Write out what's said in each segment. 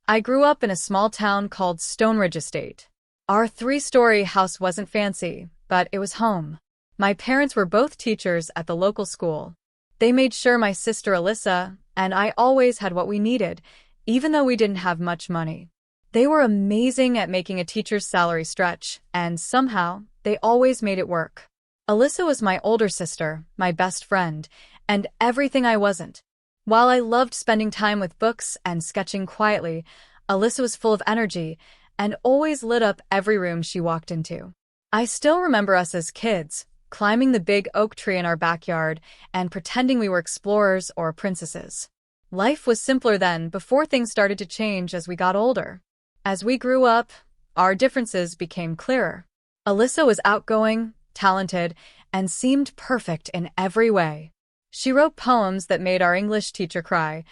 I grew up in a small town called Stoneridge Estate. Our three-story house wasn't fancy, but it was home. My parents were both teachers at the local school. They made sure my sister Alyssa and I always had what we needed, even though we didn't have much money. They were amazing at making a teacher's salary stretch, and somehow, they always made it work. Alyssa was my older sister, my best friend, and everything I wasn't. While I loved spending time with books and sketching quietly, Alyssa was full of energy and always lit up every room she walked into. I still remember us as kids, climbing the big oak tree in our backyard and pretending we were explorers or princesses. Life was simpler then, before things started to change as we got older. As we grew up, our differences became clearer. Alyssa was outgoing, talented, and seemed perfect in every way. She wrote poems that made our English teacher cry,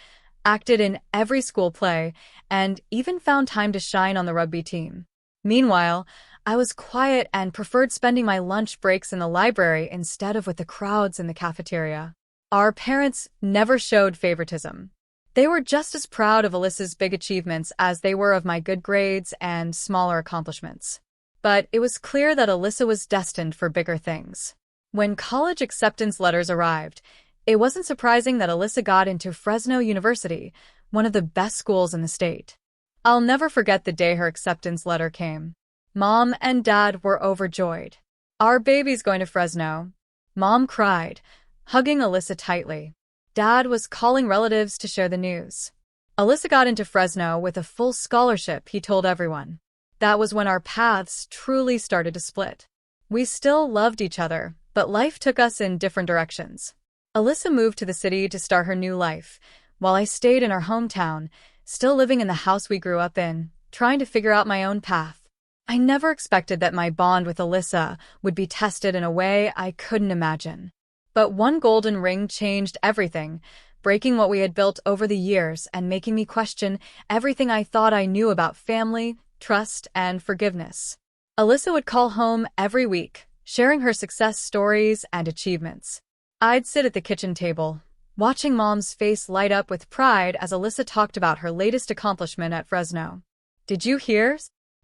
acted in every school play, and even found time to shine on the rugby team. Meanwhile, I was quiet and preferred spending my lunch breaks in the library instead of with the crowds in the cafeteria. Our parents never showed favoritism. They were just as proud of Alyssa's big achievements as they were of my good grades and smaller accomplishments. But it was clear that Alyssa was destined for bigger things. When college acceptance letters arrived, it wasn't surprising that Alyssa got into Fresno University, one of the best schools in the state. I'll never forget the day her acceptance letter came. Mom and Dad were overjoyed. "Our baby's going to Fresno." Mom cried, hugging Alyssa tightly. Dad was calling relatives to share the news. Alyssa got into Fresno with a full scholarship, he told everyone. That was when our paths truly started to split. We still loved each other, but life took us in different directions. Alyssa moved to the city to start her new life, while I stayed in our hometown, still living in the house we grew up in, trying to figure out my own path. I never expected that my bond with Alyssa would be tested in a way I couldn't imagine. But one golden ring changed everything, breaking what we had built over the years and making me question everything I thought I knew about family, trust, and forgiveness. Alyssa would call home every week, sharing her success stories and achievements. I'd sit at the kitchen table, watching Mom's face light up with pride as Alyssa talked about her latest accomplishment at Fresno. "Did you hear?"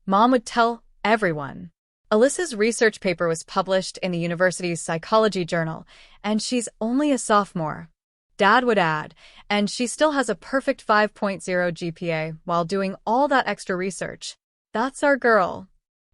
Mom would tell everyone. Alyssa's research paper was published in the university's psychology journal, and she's only a sophomore. Dad would add, and she still has a perfect 5.0 GPA while doing all that extra research. That's our girl.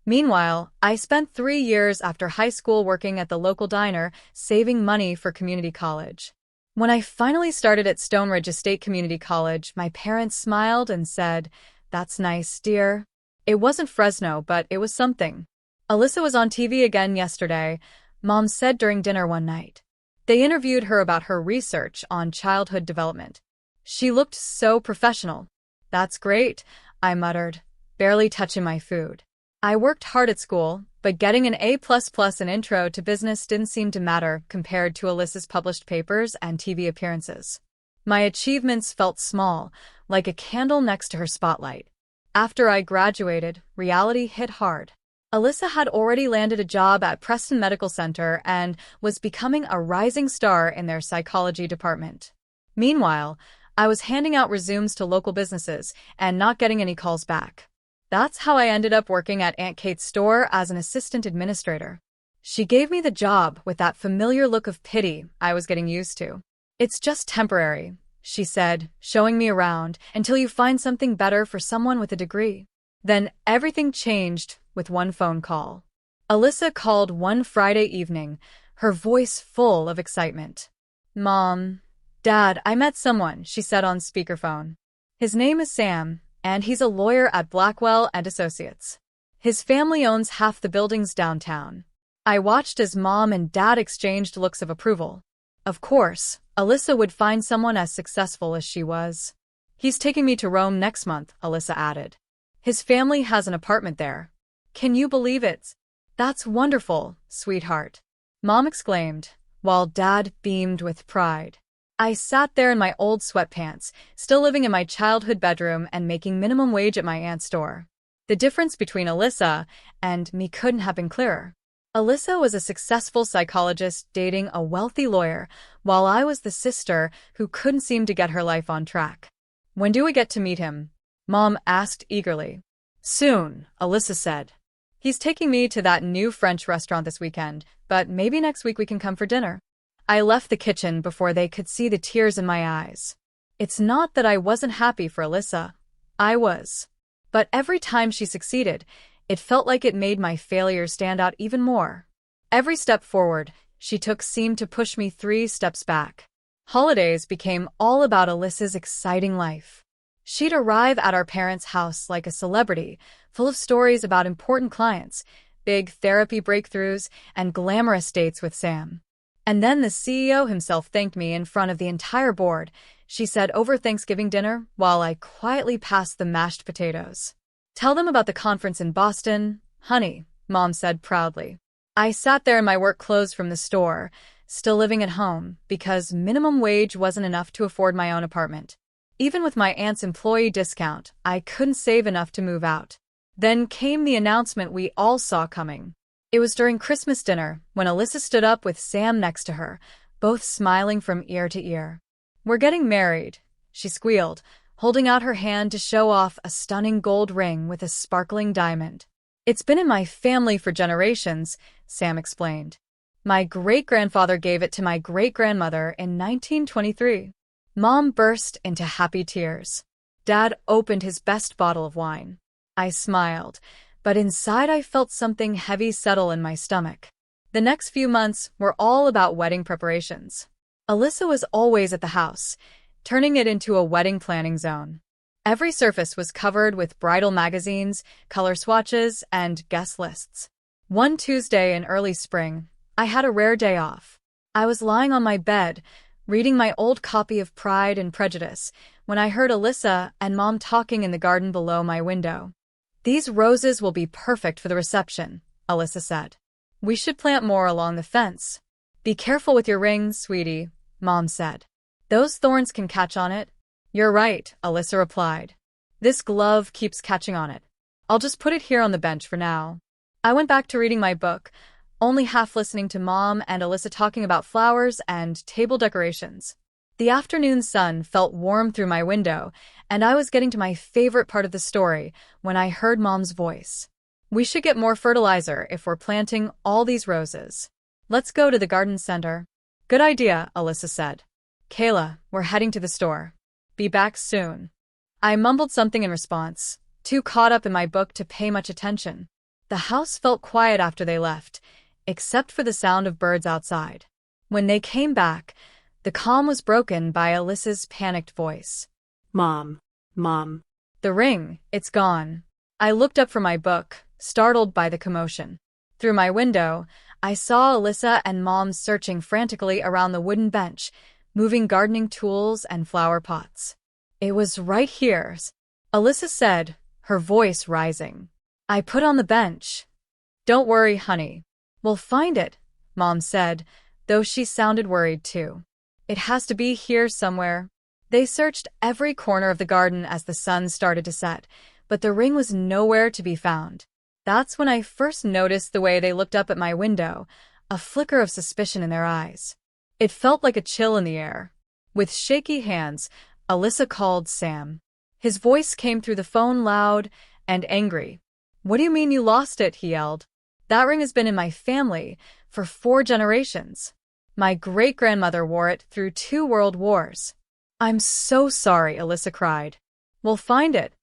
Meanwhile, I spent 3 years after high school working at the local diner, saving money for community college. When I finally started at Stoneridge Estate Community College, my parents smiled and said, "That's nice, dear." It wasn't Fresno, but it was something. Alyssa was on TV again yesterday, Mom said during dinner one night. They interviewed her about her research on childhood development. She looked so professional. "That's great," I muttered, barely touching my food. I worked hard at school, but getting an A++ in Intro to Business didn't seem to matter compared to Alyssa's published papers and TV appearances. My achievements felt small, like a candle next to her spotlight. After I graduated, reality hit hard. Alyssa had already landed a job at Preston Medical Center and was becoming a rising star in their psychology department. Meanwhile, I was handing out resumes to local businesses and not getting any calls back. That's how I ended up working at Aunt Kate's store as an assistant administrator. She gave me the job with that familiar look of pity I was getting used to. "It's just temporary," she said, showing me around, "until you find something better for someone with a degree." Then everything changed with one phone call. Alyssa called one Friday evening, her voice full of excitement. "Mom, Dad, I met someone," she said on speakerphone. "His name is Sam, and he's a lawyer at Blackwell and Associates. His family owns half the buildings downtown." I watched as Mom and Dad exchanged looks of approval. Of course, Alyssa would find someone as successful as she was. "He's taking me to Rome next month," Alyssa added. "His family has an apartment there. Can you believe it?" "That's wonderful, sweetheart," Mom exclaimed, while Dad beamed with pride. I sat there in my old sweatpants, still living in my childhood bedroom and making minimum wage at my aunt's store. The difference between Alyssa and me couldn't have been clearer. Alyssa was a successful psychologist dating a wealthy lawyer, while I was the sister who couldn't seem to get her life on track. "When do we get to meet him?" Mom asked eagerly. Soon, Alyssa said. He's taking me to that new French restaurant this weekend, but maybe next week we can come for dinner. I left the kitchen before they could see the tears in my eyes. It's not that I wasn't happy for Alyssa. I was. But every time she succeeded, it felt like it made my failures stand out even more. Every step forward she took seemed to push me 3 steps back. Holidays became all about Alyssa's exciting life. She'd arrive at our parents' house like a celebrity, full of stories about important clients, big therapy breakthroughs, and glamorous dates with Sam. And then the CEO himself thanked me in front of the entire board, she said over Thanksgiving dinner, while I quietly passed the mashed potatoes. Tell them about the conference in Boston, honey, Mom said proudly. I sat there in my work clothes from the store, still living at home, because minimum wage wasn't enough to afford my own apartment. Even with my aunt's employee discount, I couldn't save enough to move out. Then came the announcement we all saw coming. It was during Christmas dinner, when Alyssa stood up with Sam next to her, both smiling from ear to ear. We're getting married, she squealed, holding out her hand to show off a stunning gold ring with a sparkling diamond. It's been in my family for generations, Sam explained. My great-grandfather gave it to my great-grandmother in 1923. Mom burst into happy tears. Dad opened his best bottle of wine. I smiled, but inside I felt something heavy settle in my stomach. The next few months were all about wedding preparations. Alyssa was always at the house, turning it into a wedding planning zone. Every surface was covered with bridal magazines, color swatches, and guest lists. One Tuesday in early spring, I had a rare day off. I was lying on my bed, reading my old copy of Pride and Prejudice, when I heard Alyssa and Mom talking in the garden below my window. These roses will be perfect for the reception, Alyssa said. We should plant more along the fence. Be careful with your ring, sweetie, Mom said. Those thorns can catch on it. You're right, Alyssa replied. This glove keeps catching on it. I'll just put it here on the bench for now. I went back to reading my book, only half listening to Mom and Alyssa talking about flowers and table decorations. The afternoon sun felt warm through my window, and I was getting to my favorite part of the story when I heard Mom's voice. We should get more fertilizer if we're planting all these roses. Let's go to the garden center. Good idea, Alyssa said. Kayla, we're heading to the store. Be back soon. I mumbled something in response, too caught up in my book to pay much attention. The house felt quiet after they left, except for the sound of birds outside. When they came back, the calm was broken by Alyssa's panicked voice. Mom. The ring, it's gone. I looked up from my book, startled by the commotion. Through my window, I saw Alyssa and Mom searching frantically around the wooden bench, moving gardening tools and flower pots. It was right here, Alyssa said, her voice rising. I put on the bench. Don't worry, honey. We'll find it, Mom said, though she sounded worried too. It has to be here somewhere. They searched every corner of the garden as the sun started to set, but the ring was nowhere to be found. That's when I first noticed the way they looked up at my window, a flicker of suspicion in their eyes. It felt like a chill in the air. With shaky hands, Alyssa called Sam. His voice came through the phone loud and angry. What do you mean you lost it? He yelled. That ring has been in my family for 4 generations. My great-grandmother wore it through 2 world wars. I'm so sorry, Alyssa cried. We'll find it.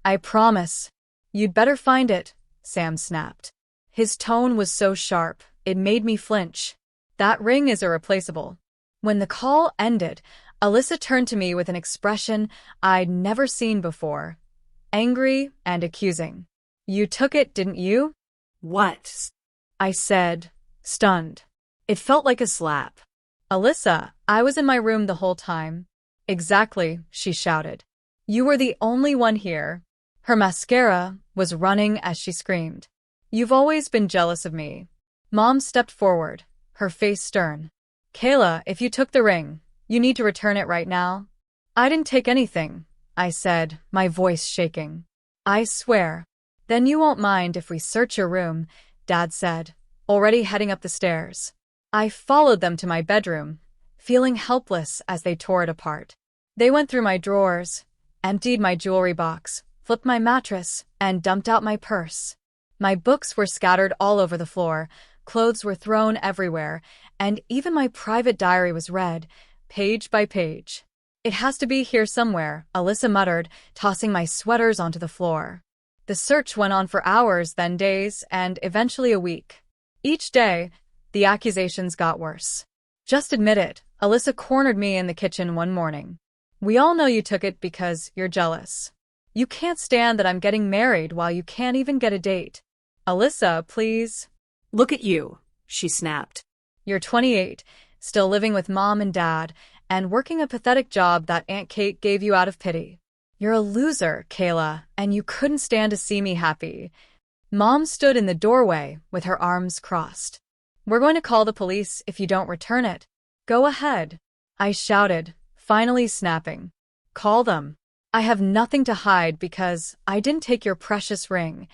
I promise. You'd better find it, Sam snapped. His tone was so sharp, it made me flinch. That ring is irreplaceable. When the call ended, Alyssa turned to me with an expression I'd never seen before. Angry and accusing. You took it, didn't you? What? I said, stunned. It felt like a slap. Alyssa, I was in my room the whole time. Exactly, she shouted. You were the only one here. Her mascara was running as she screamed. You've always been jealous of me. Mom stepped forward, her face stern. Kayla, if you took the ring, you need to return it right now. I didn't take anything, I said, my voice shaking. I swear. Then you won't mind if we search your room, Dad said, already heading up the stairs. I followed them to my bedroom, feeling helpless as they tore it apart. They went through my drawers, emptied my jewelry box, flipped my mattress, and dumped out my purse. My books were scattered all over the floor, clothes were thrown everywhere, and even my private diary was read, page by page. "It has to be here somewhere," Alyssa muttered, tossing my sweaters onto the floor. The search went on for hours, then days, and eventually a week. Each day, the accusations got worse. "Just admit it," Alyssa cornered me in the kitchen one morning. "We all know you took it because you're jealous. You can't stand that I'm getting married while you can't even get a date. Alyssa, please." "Look at you," she snapped. "You're 28, still living with mom and dad, and working a pathetic job that Aunt Kate gave you out of pity. You're a loser, Kayla, and you couldn't stand to see me happy." Mom stood in the doorway with her arms crossed. "We're going to call the police if you don't return it." "Go ahead," I shouted, finally snapping. "Call them. I have nothing to hide because I didn't take your precious ring."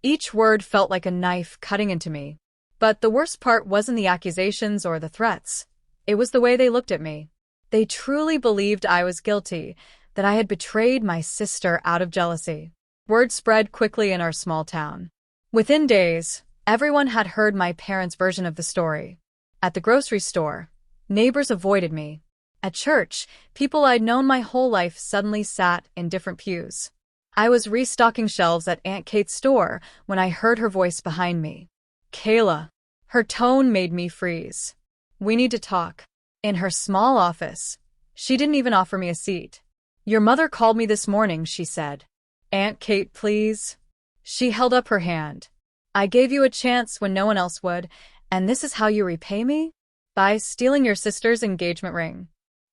Each word felt like a knife cutting into me. But the worst part wasn't the accusations or the threats. It was the way they looked at me. They truly believed I was guilty, that I had betrayed my sister out of jealousy. Word spread quickly in our small town. Within days, everyone had heard my parents' version of the story. At the grocery store, neighbors avoided me. At church, people I'd known my whole life suddenly sat in different pews. I was restocking shelves at Aunt Kate's store when I heard her voice behind me. "Kayla." Her tone made me freeze. "We need to talk." In her small office, she didn't even offer me a seat. "Your mother called me this morning," she said. "Aunt Kate, please." She held up her hand. "I gave you a chance when no one else would, and this is how you repay me? By stealing your sister's engagement ring."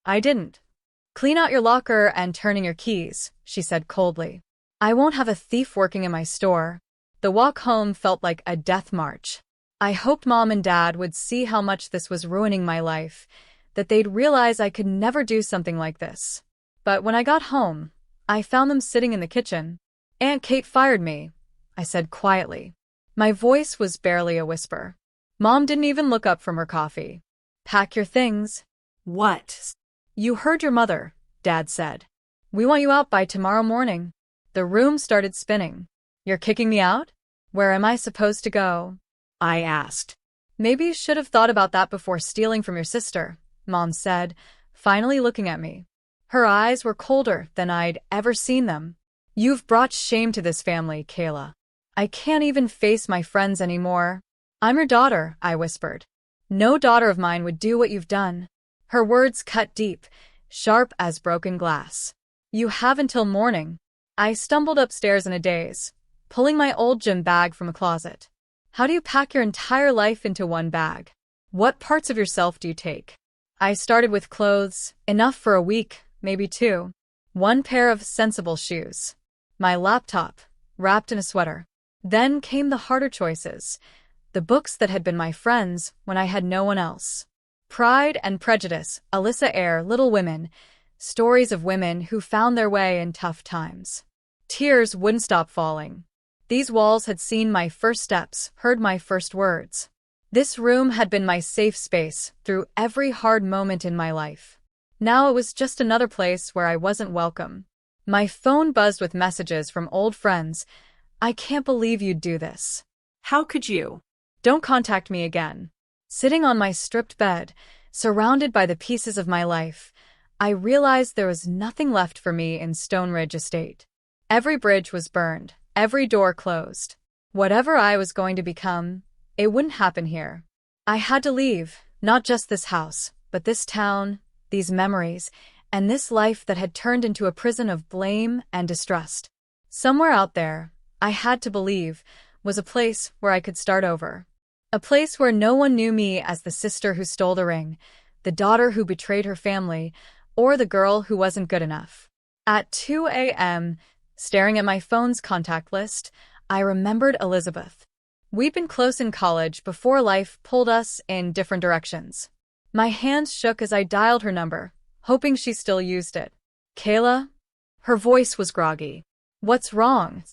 "I didn't." "Clean out your locker and turn in your keys," she said coldly. "I won't have a thief working in my store." The walk home felt like a death march. I hoped Mom and Dad would see how much this was ruining my life, that they'd realize I could never do something like this. But when I got home, I found them sitting in the kitchen. "Aunt Kate fired me," I said quietly. My voice was barely a whisper. Mom didn't even look up from her coffee. "Pack your things." "What?" "You heard your mother," Dad said. "We want you out by tomorrow morning." The room started spinning. "You're kicking me out? Where am I supposed to go?" I asked. "Maybe you should have thought about that before stealing from your sister," Mom said, finally looking at me. Her eyes were colder than I'd ever seen them. "You've brought shame to this family, Kayla. I can't even face my friends anymore." "I'm your daughter," I whispered. "No daughter of mine would do what you've done." Her words cut deep, sharp as broken glass. "You have until morning." I stumbled upstairs in a daze, pulling my old gym bag from a closet. How do you pack your entire life into one bag? What parts of yourself do you take? I started with clothes, enough for a week, maybe 2. One pair of sensible shoes. My laptop, wrapped in a sweater. Then came the harder choices. The books that had been my friends when I had no one else. Pride and Prejudice, Alyssa Eyre, Little Women. Stories of women who found their way in tough times. Tears wouldn't stop falling. These walls had seen my first steps, heard my first words. This room had been my safe space through every hard moment in my life. Now it was just another place where I wasn't welcome. My phone buzzed with messages from old friends. "I can't believe you'd do this. "How could you?" Don't contact me again." Sitting on my stripped bed, surrounded by the pieces of my life, I realized there was nothing left for me in Stoneridge Estate. Every bridge was burned, every door closed. Whatever I was going to become, it wouldn't happen here. I had to leave, not just this house, but this town, these memories, and this life that had turned into a prison of blame and distrust. Somewhere out there, I had to believe, was a place where I could start over. A place where no one knew me as the sister who stole the ring, the daughter who betrayed her family, or the girl who wasn't good enough. At 2 a.m., staring at my phone's contact list, I remembered Elizabeth. We'd been close in college before life pulled us in different directions. My hands shook as I dialed her number, hoping she still used it. "Kayla?" Her voice was groggy. "What's wrong?"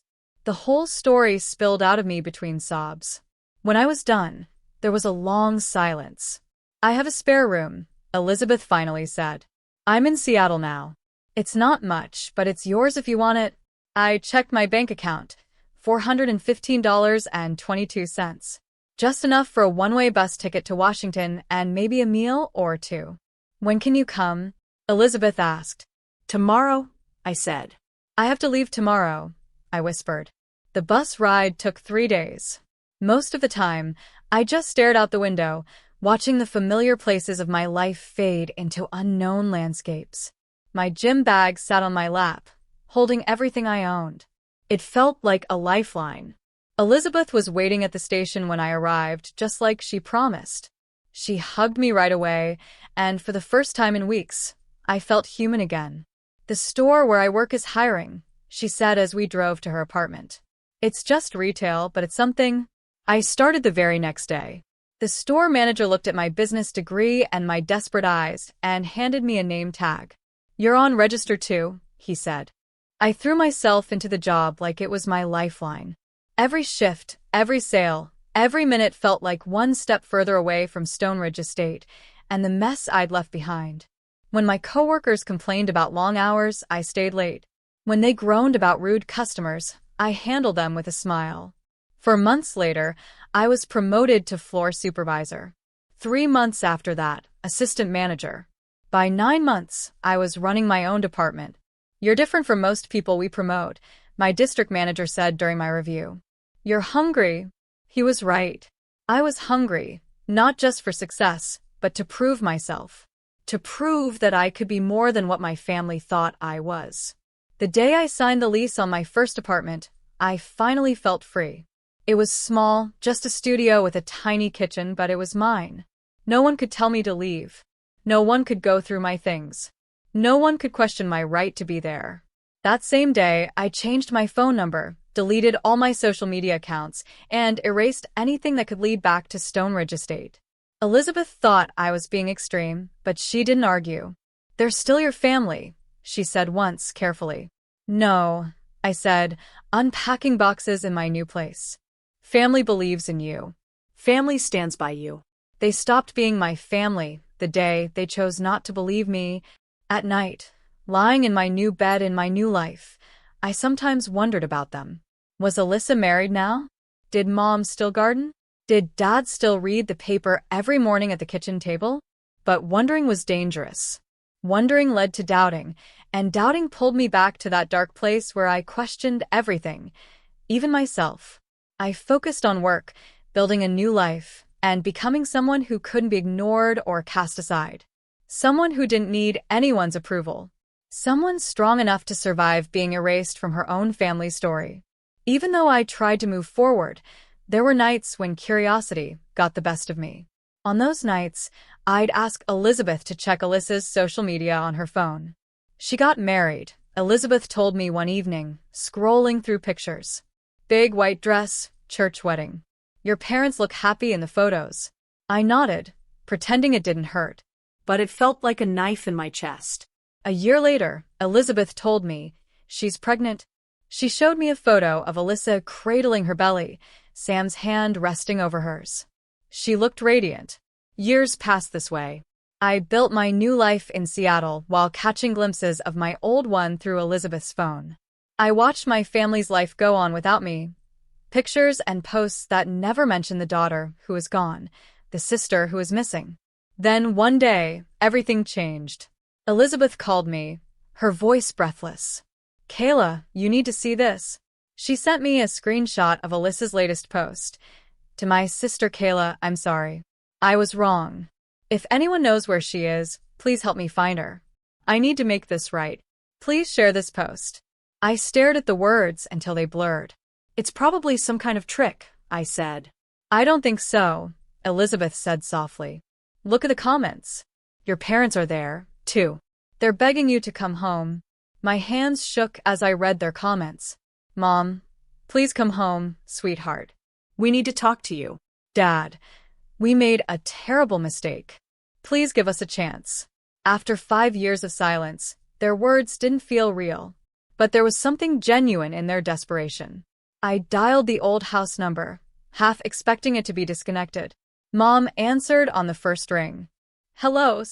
The whole story spilled out of me between sobs. When I was done, there was a long silence. "I have a spare room," Elizabeth finally said. "I'm in Seattle now. It's not much, but it's yours if you want it." I checked my bank account. $415.22. Just enough for a one-way bus ticket to Washington and maybe a meal or two. When can you come? Elizabeth asked. Tomorrow, I said. I have to leave tomorrow, I whispered. The bus ride took 3 days. Most of the time, I just stared out the window, watching the familiar places of my life fade into unknown landscapes. My gym bag sat on my lap, holding everything I owned. It felt like a lifeline. Elizabeth was waiting at the station when I arrived, just like she promised. She hugged me right away, and for the first time in weeks, I felt human again. The store where I work is hiring, she said as we drove to her apartment. It's just retail, but it's something. I started the very next day. The store manager looked at my business degree and my desperate eyes and handed me a name tag. You're on register too, he said. I threw myself into the job like it was my lifeline. Every shift, every sale, every minute felt like one step further away from Stoneridge Estate and the mess I'd left behind. When my coworkers complained about long hours, I stayed late. When they groaned about rude customers, I handled them with a smile. For months later, I was promoted to floor supervisor. 3 months after that, assistant manager. By 9 months, I was running my own department. You're different from most people we promote, my district manager said during my review. You're hungry. He was right. I was hungry, not just for success, but to prove myself. To prove that I could be more than what my family thought I was. The day I signed the lease on my first apartment, I finally felt free. It was small, just a studio with a tiny kitchen, but it was mine. No one could tell me to leave. No one could go through my things. No one could question my right to be there. That same day, I changed my phone number, deleted all my social media accounts, and erased anything that could lead back to Stoneridge Estate. Elizabeth thought I was being extreme, but she didn't argue. They're still your family, she said once carefully. No, I said, unpacking boxes in my new place. Family believes in you. Family stands by you. They stopped being my family the day they chose not to believe me. At night, lying in my new bed in my new life, I sometimes wondered about them. Was Alyssa married now? Did Mom still garden? Did Dad still read the paper every morning at the kitchen table? But wondering was dangerous. Wondering led to doubting, and doubting pulled me back to that dark place where I questioned everything, even myself. I focused on work, building a new life, and becoming someone who couldn't be ignored or cast aside. Someone who didn't need anyone's approval. Someone strong enough to survive being erased from her own family story. Even though I tried to move forward, there were nights when curiosity got the best of me. On those nights, I'd ask Elizabeth to check Alyssa's social media on her phone. She got married, Elizabeth told me one evening, scrolling through pictures. Big white dress, church wedding. Your parents look happy in the photos. I nodded, pretending it didn't hurt. But it felt like a knife in my chest. A year later, Elizabeth told me she's pregnant. She showed me a photo of Alyssa cradling her belly, Sam's hand resting over hers. She looked radiant. Years passed this way. I built my new life in Seattle while catching glimpses of my old one through Elizabeth's phone. I watched my family's life go on without me. Pictures and posts that never mentioned the daughter who is gone, the sister who is missing. Then one day, everything changed. Elizabeth called me, her voice breathless. Kayla, you need to see this. She sent me a screenshot of Alyssa's latest post. To my sister Kayla, I'm sorry. I was wrong. If anyone knows where she is, please help me find her. I need to make this right. Please share this post. I stared at the words until they blurred. It's probably some kind of trick, I said. I don't think so, Elizabeth said softly. Look at the comments. Your parents are there, too. They're begging you to come home. My hands shook as I read their comments. Mom, please come home, sweetheart. We need to talk to you. Dad, we made a terrible mistake. Please give us a chance. After 5 years of silence, their words didn't feel real. But there was something genuine in their desperation. I dialed the old house number, half expecting it to be disconnected. Mom answered on the first ring. Hello.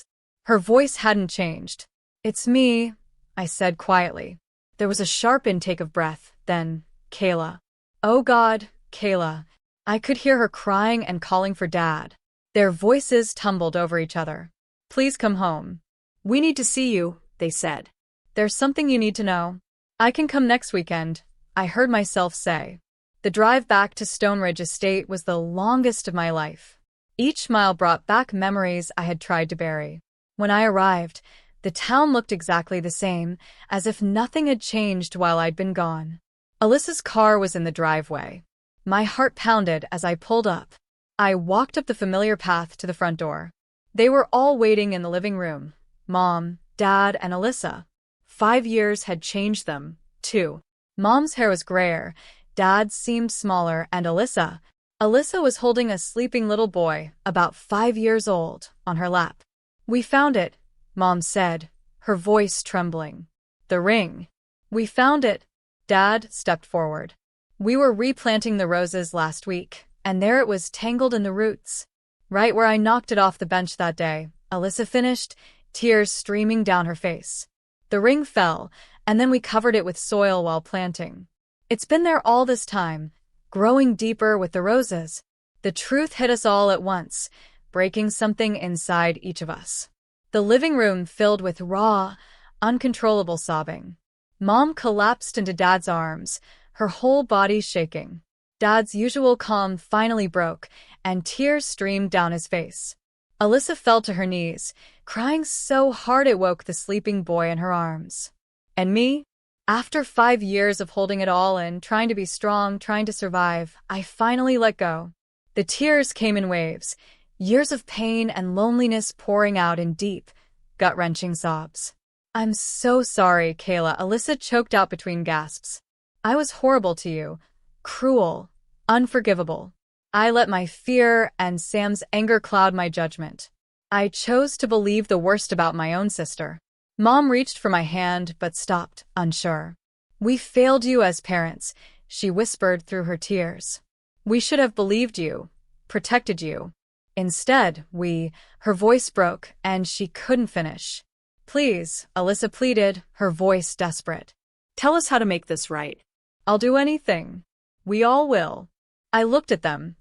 Her voice hadn't changed. It's me, I said quietly. There was a sharp intake of breath, then, Kayla. Oh God, Kayla. I could hear her crying and calling for Dad. Their voices tumbled over each other. Please come home. We need to see you, they said. There's something you need to know. I can come next weekend, I heard myself say. The drive back to Stoneridge Estate was the longest of my life. Each mile brought back memories I had tried to bury. When I arrived, the town looked exactly the same, as if nothing had changed while I'd been gone. Alyssa's car was in the driveway. My heart pounded as I pulled up. I walked up the familiar path to the front door. They were all waiting in the living room. Mom, Dad, and Alyssa. 5 years had changed them, too. Mom's hair was grayer, Dad's seemed smaller, and Alyssa was holding a sleeping little boy, about 5 years old, on her lap. We found it, Mom said, her voice trembling. The ring. We found it. Dad stepped forward. We were replanting the roses last week, and there it was tangled in the roots. Right where I knocked it off the bench that day, Alyssa finished, tears streaming down her face. The ring fell, and then we covered it with soil while planting. It's been there all this time, growing deeper with the roses. The truth hit us all at once, breaking something inside each of us. The living room filled with raw, uncontrollable sobbing. Mom collapsed into Dad's arms, her whole body shaking. Dad's usual calm finally broke, and tears streamed down his face. Alyssa fell to her knees, crying so hard it woke the sleeping boy in her arms. And me? After 5 years of holding it all in, trying to be strong, trying to survive, I finally let go. The tears came in waves, years of pain and loneliness pouring out in deep, gut-wrenching sobs. I'm so sorry, Kayla, Alyssa choked out between gasps. I was horrible to you, cruel, unforgivable. I let my fear and Sam's anger cloud my judgment. I chose to believe the worst about my own sister. Mom reached for my hand but stopped, unsure. We failed you as parents, she whispered through her tears. We should have believed you, protected you. Instead, her voice broke, and she couldn't finish. Please, Alyssa pleaded, her voice desperate. Tell us how to make this right. I'll do anything. We all will. I looked at them.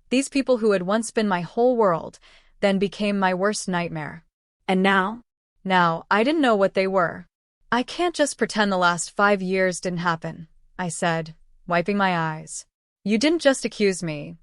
These people who had once been my whole world, then became my worst nightmare. And now? Now, I didn't know what they were. I can't just pretend the last 5 years didn't happen, I said, wiping my eyes. You didn't just accuse me.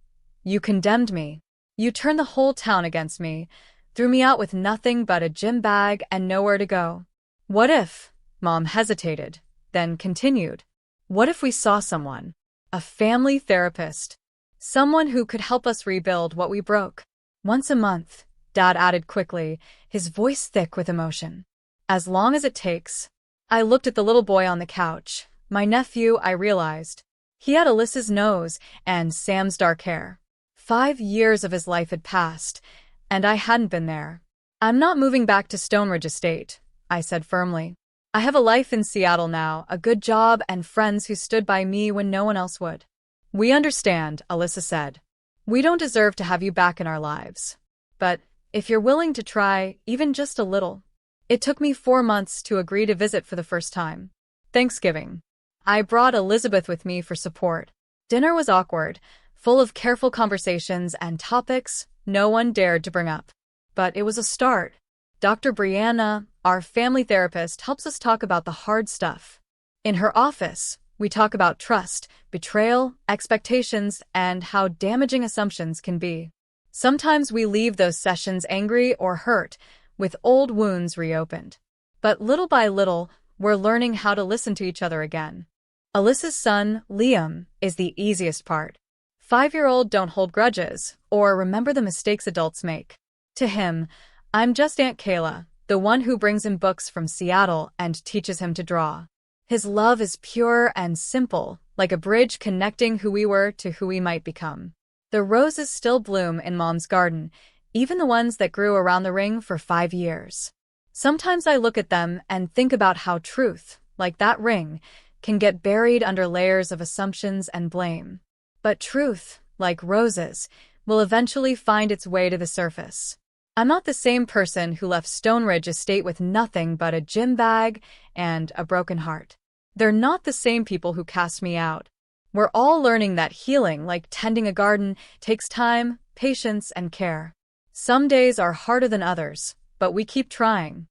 You condemned me. You turned the whole town against me, threw me out with nothing but a gym bag and nowhere to go. What if? Mom hesitated, then continued. What if we saw someone? A family therapist. Someone who could help us rebuild what we broke. Once a month, Dad added quickly, his voice thick with emotion. As long as it takes. I looked at the little boy on the couch. My nephew, I realized. He had Alyssa's nose and Sam's dark hair. 5 years of his life had passed, and I hadn't been there. I'm not moving back to Stoneridge Estate, I said firmly. I have a life in Seattle now, a good job, and friends who stood by me when no one else would. We understand, Alyssa said. We don't deserve to have you back in our lives. But if you're willing to try, even just a little. It took me 4 months to agree to visit for the first time. Thanksgiving. I brought Elizabeth with me for support. Dinner was awkward, full of careful conversations and topics no one dared to bring up. But it was a start. Dr. Brianna, our family therapist, helps us talk about the hard stuff. In her office, we talk about trust, betrayal, expectations, and how damaging assumptions can be. Sometimes we leave those sessions angry or hurt, with old wounds reopened. But little by little, we're learning how to listen to each other again. Alyssa's son, Liam, is the easiest part. 5-year-old don't hold grudges, or remember the mistakes adults make. To him, I'm just Aunt Kayla, the one who brings him books from Seattle and teaches him to draw. His love is pure and simple, like a bridge connecting who we were to who we might become. The roses still bloom in Mom's garden, even the ones that grew around the ring for 5 years. Sometimes I look at them and think about how truth, like that ring, can get buried under layers of assumptions and blame. But truth, like roses, will eventually find its way to the surface. I'm not the same person who left Stoneridge Estate with nothing but a gym bag and a broken heart. They're not the same people who cast me out. We're all learning that healing, like tending a garden, takes time, patience, and care. Some days are harder than others, but we keep trying.